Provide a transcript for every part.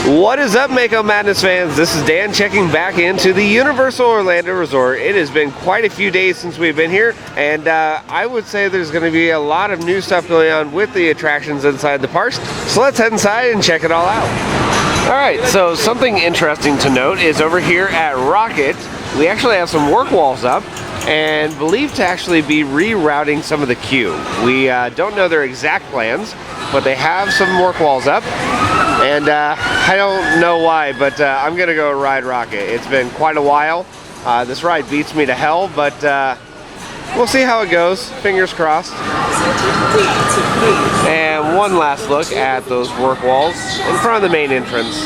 What is up, Mako Madness fans? This is Dan checking back into the Universal Orlando Resort. It has been quite a few days since we've been here, and I would say there's going to be a lot of new stuff going on with the attractions inside the parks. So let's head inside and check it all out. Alright, so something interesting to note is over here at Rocket, we actually have some work walls up and believed to actually be rerouting some of the queue. We don't know their exact plans, but they have some work walls up. And I don't know why, but I'm gonna go ride Rocket. It's been quite a while. This ride beats me to hell, but we'll see how it goes. Fingers crossed. And one last look at those work walls in front of the main entrance.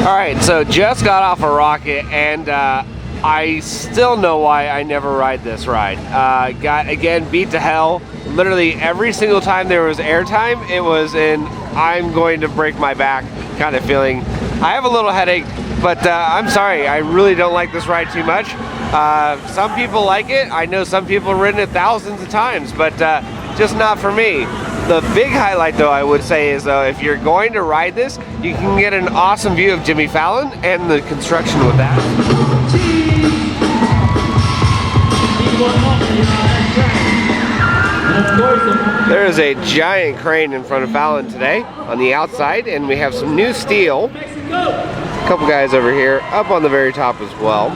Alright, so just got off a Rocket, and I still know why I never ride this ride. Got, again, beat to hell. Literally every single time there was airtime, it was in I'm going to break my back kind of feeling. I have a little headache, but I'm sorry, I really don't like this ride too much. Some people like it. I know some people have ridden it thousands of times, but just not for me. The big highlight, though, I would say is, if you're going to ride this, you can get an awesome view of Jimmy Fallon and the construction with that. There is a giant crane in front of Fallon today on the outside, and we have some new steel. A couple guys over here up on the very top as well.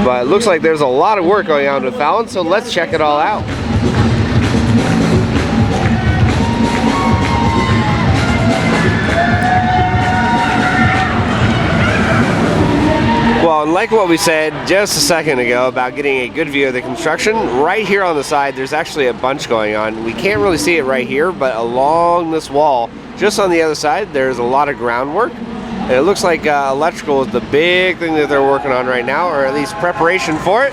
But it looks like there's a lot of work going on with Fallon, so let's check it all out. Well, and like what we said just a second ago about getting a good view of the construction, right here on the side there's actually a bunch going on. We can't really see it right here, but along this wall, just on the other side, there's a lot of groundwork. And it looks like electrical is the big thing that they're working on right now, or at least preparation for it.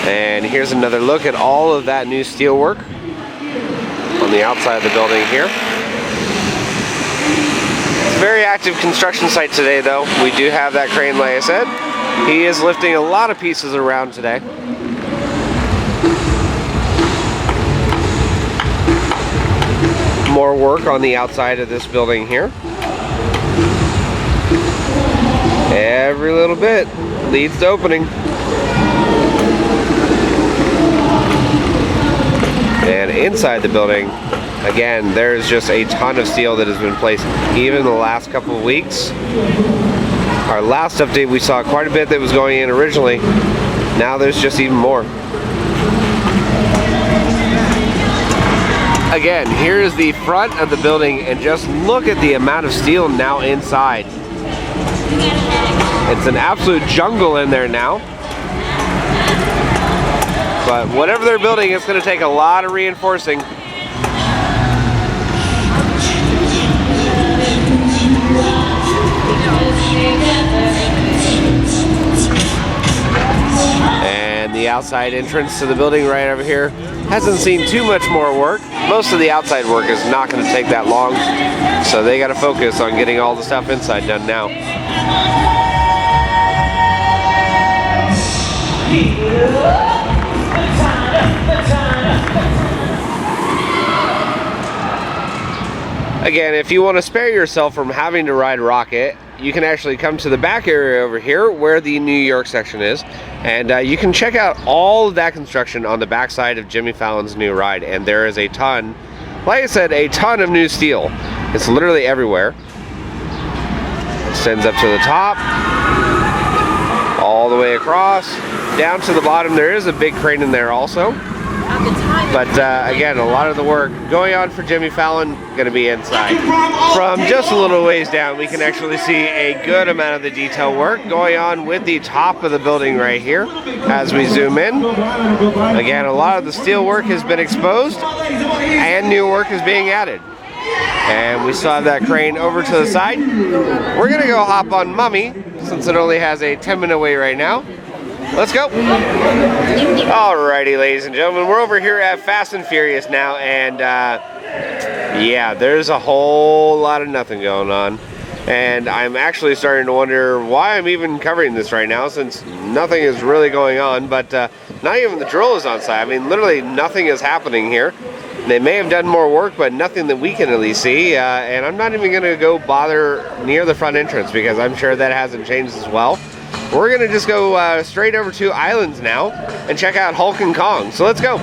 And here's another look at all of that new steel work on the outside of the building here. Very active construction site today, though. We do have that crane, like I said. He is lifting a lot of pieces around today. More work on the outside of this building here. Every little bit leads to opening. And inside the building, again, there's just a ton of steel that has been placed even the last couple of weeks. Our last update, we saw quite a bit that was going in originally. Now there's just even more. Again, here's the front of the building, and just look at the amount of steel now inside. It's an absolute jungle in there now. But whatever they're building, it's going to take a lot of reinforcing. And the outside entrance to the building right over here hasn't seen too much more work. Most of the outside work is not going to take that long, so they got to focus on getting all the stuff inside done now. Again, if you want to spare yourself from having to ride Rocket, you can actually come to the back area over here where the New York section is, and you can check out all of that construction on the back side of Jimmy Fallon's new ride. And there is a ton, like I said, a ton of new steel. It's literally everywhere. It extends up to the top, all the way across, down to the bottom. There is a big crane in there also. But again, a lot of the work going on for Jimmy Fallon going to be inside. From just a little ways down, we can actually see a good amount of the detail work going on with the top of the building right here as we zoom in. Again, a lot of the steel work has been exposed and new work is being added. And we still have that crane over to the side. We're going to go hop on Mummy since it only has a 10-minute wait right now. Let's go. Alrighty, ladies and gentlemen, we're over here at Fast and Furious now, and yeah, there's a whole lot of nothing going on. And I'm actually starting to wonder why I'm even covering this right now, since nothing is really going on. But not even the drill is on site. I mean, literally nothing is happening here. They may have done more work, but nothing that we can at least see. And I'm not even going to go bother near the front entrance, because I'm sure that hasn't changed as well. We're going to just go straight over to Islands now and check out Hulk and Kong. So let's go.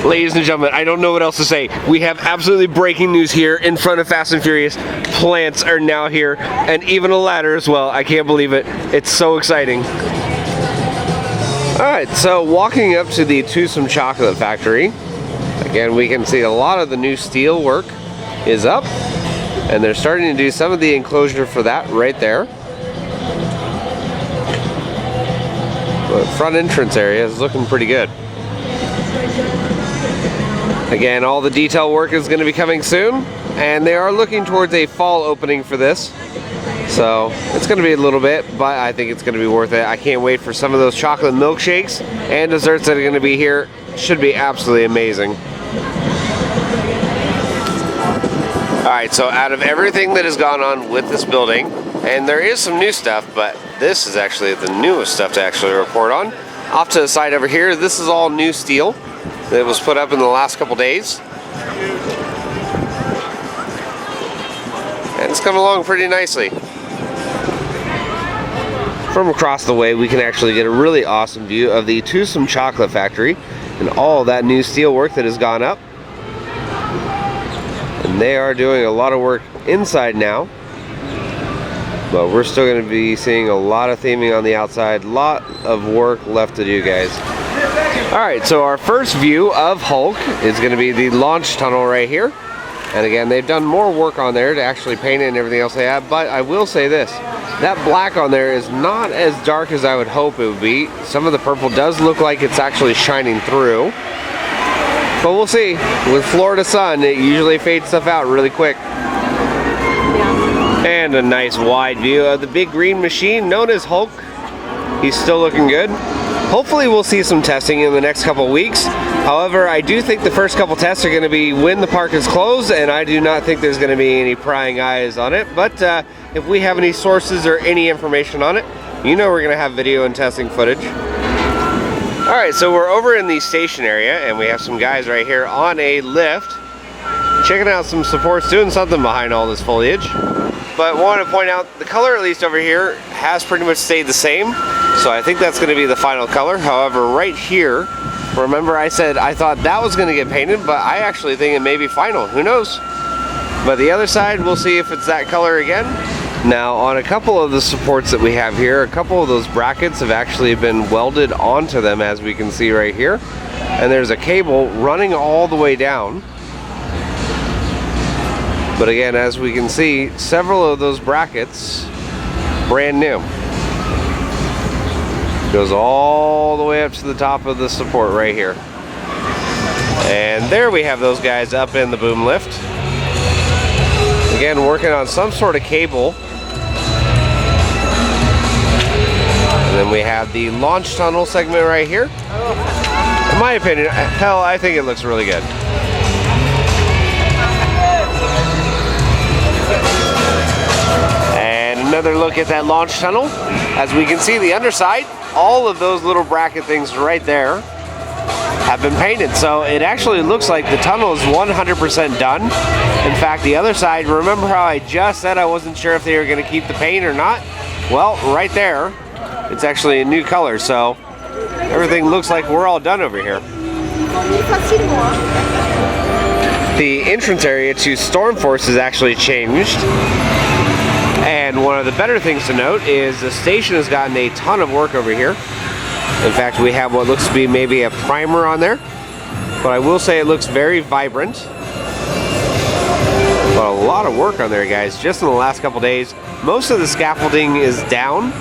Ladies and gentlemen, I don't know what else to say. We have absolutely breaking news here in front of Fast and Furious. Plants are now here, and even a ladder as well. I can't believe it. It's so exciting. Alright, so walking up to the Toothsome Chocolate Factory. Again, we can see a lot of the new steel work is up, and they're starting to do some of the enclosure for that right there. The front entrance area is looking pretty good. Again, all the detail work is going to be coming soon, and they are looking towards a fall opening for this. So it's going to be a little bit, but I think it's going to be worth it. I can't wait for some of those chocolate milkshakes and desserts that are going to be here. Should be absolutely amazing. Alright, so out of everything that has gone on with this building, and there is some new stuff, but this is actually the newest stuff to actually report on. Off to the side over here, this is all new steel that was put up in the last couple days. And it's coming along pretty nicely. From across the way, we can actually get a really awesome view of the Toothsome Chocolate Factory and all that new steel work that has gone up. And they are doing a lot of work inside now, but we're still going to be seeing a lot of theming on the outside. Lot of work left to do, guys. Alright, so our first view of Hulk is going to be the launch tunnel right here. And again, they've done more work on there to actually paint it and everything else they have, but I will say this. That black on there is not as dark as I would hope it would be. Some of the purple does look like it's actually shining through. But we'll see. With Florida sun, it usually fades stuff out really quick. And a nice wide view of the big green machine known as Hulk. He's still looking good. Hopefully we'll see some testing in the next couple weeks. However, I do think the first couple tests are going to be when the park is closed, and I do not think there's going to be any prying eyes on it. But if we have any sources or any information on it, you know we're going to have video and testing footage. Alright, so we're over in the station area, and we have some guys right here on a lift checking out some supports, doing something behind all this foliage. But I want to point out, the color at least over here has pretty much stayed the same, so I think that's going to be the final color. However, right here, remember I said I thought that was going to get painted, but I actually think it may be final. Who knows? But the other side, we'll see if it's that color again. Now, on a couple of the supports that we have here, a couple of those brackets have actually been welded onto them, as we can see right here. And there's a cable running all the way down. But again, as we can see, several of those brackets, brand new. Goes all the way up to the top of the support right here. And there we have those guys up in the boom lift. Again, working on some sort of cable. And then we have the launch tunnel segment right here. In my opinion, hell, I think it looks really good. And another look at that launch tunnel. As we can see, the underside, all of those little bracket things right there have been painted. So it actually looks like the tunnel is 100% done. In fact, the other side, remember how I just said I wasn't sure if they were going to keep the paint or not? Well, right there, it's actually a new color. So everything looks like we're all done over here. The entrance area to Stormforce has actually changed. And one of the better things to note is the station has gotten a ton of work over here. In fact, we have what looks to be maybe a primer on there. But I will say it looks very vibrant. But a lot of work on there, guys, just in the last couple days. Most of the scaffolding is down.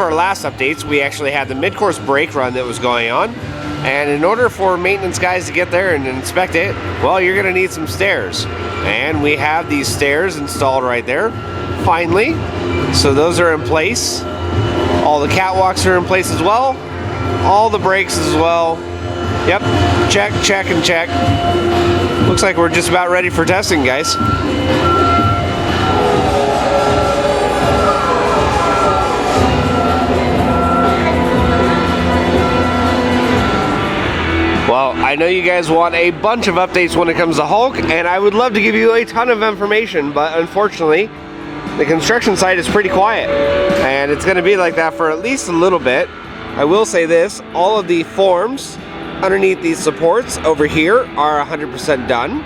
our last updates, we actually had the mid-course brake run that was going on. And in order for maintenance guys to get there and inspect it, well, you're gonna need some stairs. And we have these stairs installed right there, finally. So those are in place. All the catwalks are in place as well. All the brakes as well. Yep, check, check, and check. Looks like we're just about ready for testing, guys. Well, I know you guys want a bunch of updates when it comes to Hulk, and I would love to give you a ton of information, but unfortunately, the construction site is pretty quiet, and it's going to be like that for at least a little bit. I will say this, all of the forms underneath these supports over here are 100% done,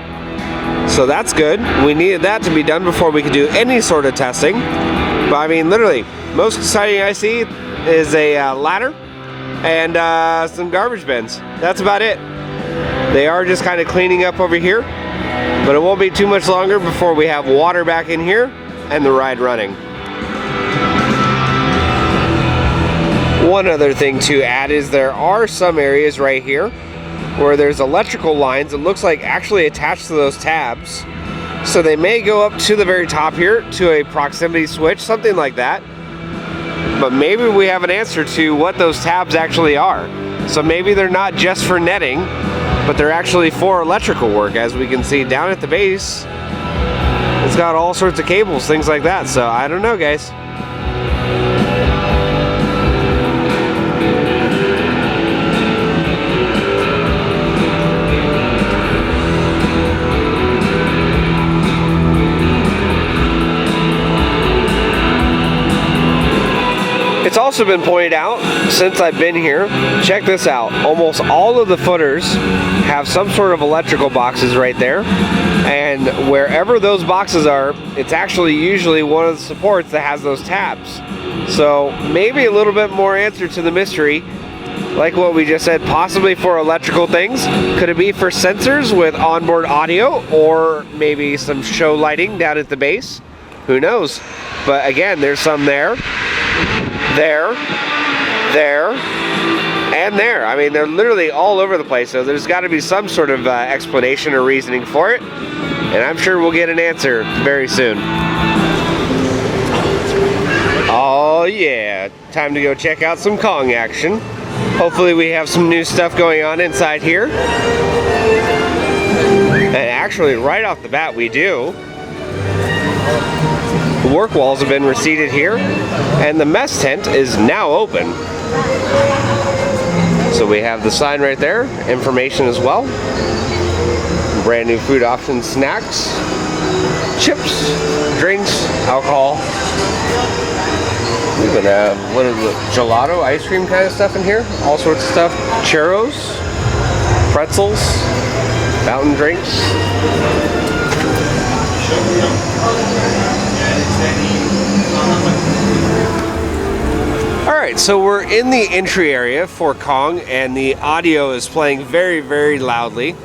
so that's good. We needed that to be done before we could do any sort of testing, but I mean, literally, most exciting I see is a ladder and some garbage bins. That's about it. They are just kind of cleaning up over here, but it won't be too much longer before we have water back in here and the ride running. One other thing to add is there are some areas right here where there's electrical lines that looks like actually attached to those tabs. So they may go up to the very top here to a proximity switch, something like that. But maybe we have an answer to what those tabs actually are. So maybe they're not just for netting, but they're actually for electrical work. As we can see down at the base, it's got all sorts of cables, things like that. So I don't know, guys. It's also been pointed out since I've been here, check this out, almost all of the footers have some sort of electrical boxes right there, and wherever those boxes are, it's actually usually one of the supports that has those tabs. So maybe a little bit more answer to the mystery, like what we just said, possibly for electrical things. Could it be for sensors with onboard audio, or maybe some show lighting down at the base? Who knows? But again, there's some there, and there. I mean, they're literally all over the place, so there's got to be some sort of explanation or reasoning for it, and I'm sure we'll get an answer very soon. Oh yeah, time to go check out some Kong action. Hopefully we have some new stuff going on inside here. And actually, right off the bat, we do. The work walls have been reseated here, and the mess tent is now open. So we have the sign right there, information as well. Brand new food options, snacks, chips, drinks, alcohol. We even have, what is it, gelato, ice cream kind of stuff in here. All sorts of stuff. Churros, pretzels, fountain drinks. Alright, so we're in the entry area for Kong, and the audio is playing very, very loudly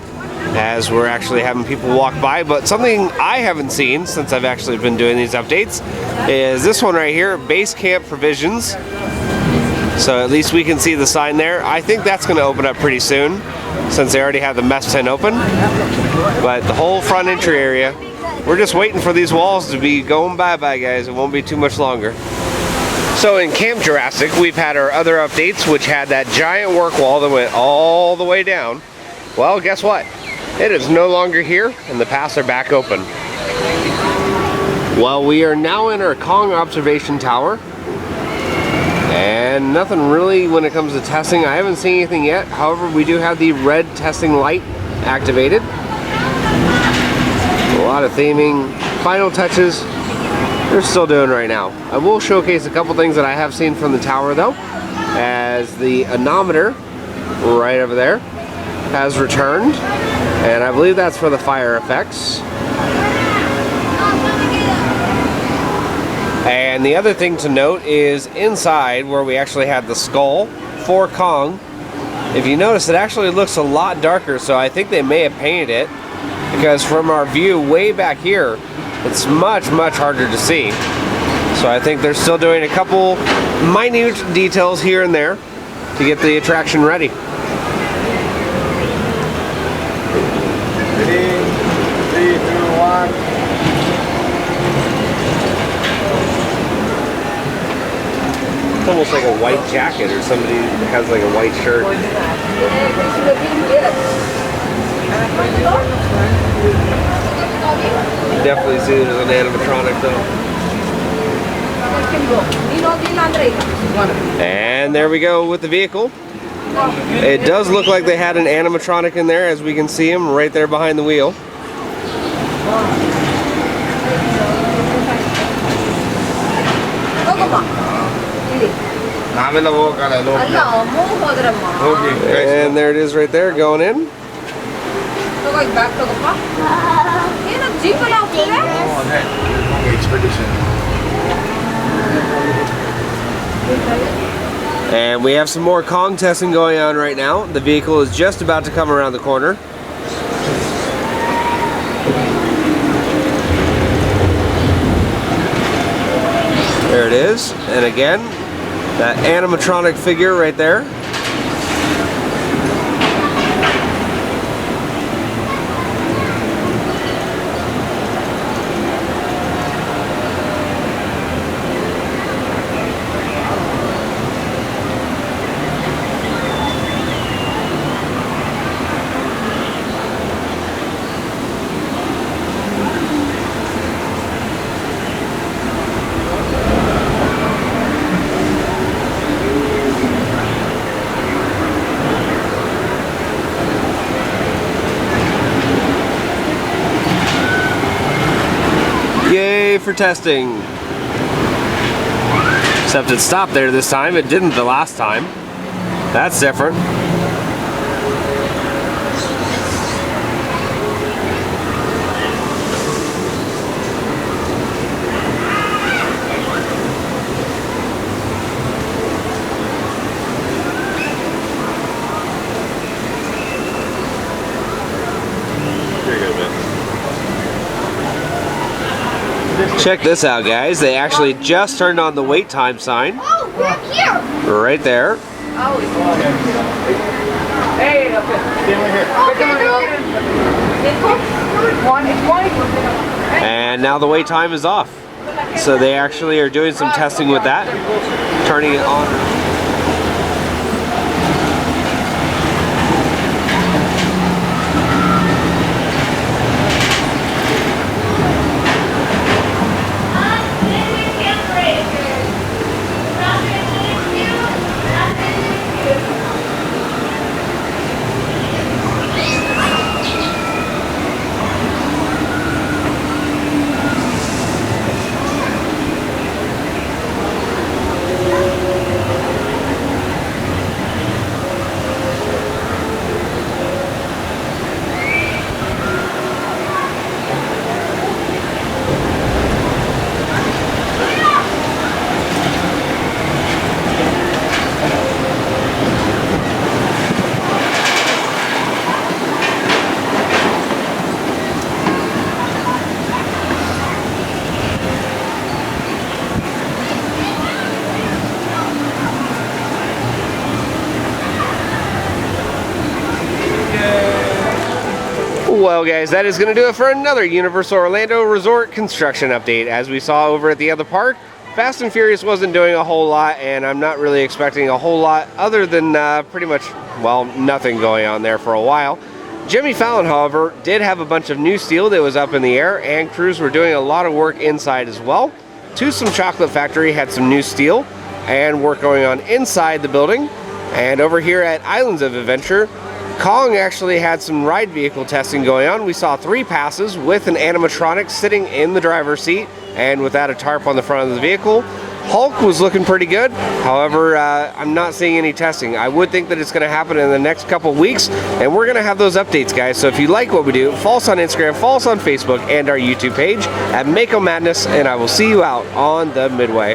as we're actually having people walk by. But something I haven't seen since I've actually been doing these updates is this one right here, Base Camp Provisions. So at least we can see the sign there. I think that's going to open up pretty soon since they already have the mess tent open. But the whole front entry area, we're just waiting for these walls to be going bye-bye, guys. It won't be too much longer. So in Camp Jurassic, we've had our other updates, which had that giant work wall that went all the way down. Well, guess what? It is no longer here, and the paths are back open. Well, we are now in our Kong observation tower, and nothing really when it comes to testing. I haven't seen anything yet. However, we do have the red testing light activated. A lot of theming, final touches, they're still doing right now. I will showcase a couple things that I have seen from the tower though, as the anemometer right over there has returned, and I believe that's for the fire effects. And the other thing to note is inside where we actually had the skull for Kong, if you notice, it actually looks a lot darker, so I think they may have painted it, because from our view way back here, it's much, much harder to see. So So I think they're still doing a couple minute details here and there to get the attraction ready. Ready? 3, 2, 1. It's almost like a white jacket or somebody that has like a white shirt. You definitely see there's an animatronic though. And there we go with the vehicle. It does look like they had an animatronic in there, as we can see him right there behind the wheel. And there it is right there, going in. And we have some more Kong testing going on right now. The vehicle is just about to come around the corner. There it is, and again, that animatronic figure right there. Yay for testing. Except it stopped there this time. It didn't the last time. That's different. Check this out, guys. They actually just turned on the wait time sign. Oh, we're here. Right there. Oh, Hey, okay. And now the wait time is off. So they actually are doing some testing with that, turning it on. Well, guys, that is going to do it for another Universal Orlando Resort construction update. As we saw over at the other park, Fast and Furious wasn't doing a whole lot, and I'm not really expecting a whole lot other than pretty much, well, nothing going on there for a while. Jimmy Fallon, however, did have a bunch of new steel that was up in the air, and crews were doing a lot of work inside as well. Toothsome Chocolate Factory had some new steel and work going on inside the building. And over here at Islands of Adventure, Kong actually had some ride vehicle testing going on. We saw 3 passes with an animatronic sitting in the driver's seat and without a tarp on the front of the vehicle. Hulk was looking pretty good. However, I'm not seeing any testing. I would think that it's going to happen in the next couple weeks, and we're going to have those updates, guys. So if you like what we do, follow us on Instagram, follow us on Facebook, and our YouTube page at Mako Madness, and I will see you out on the Midway.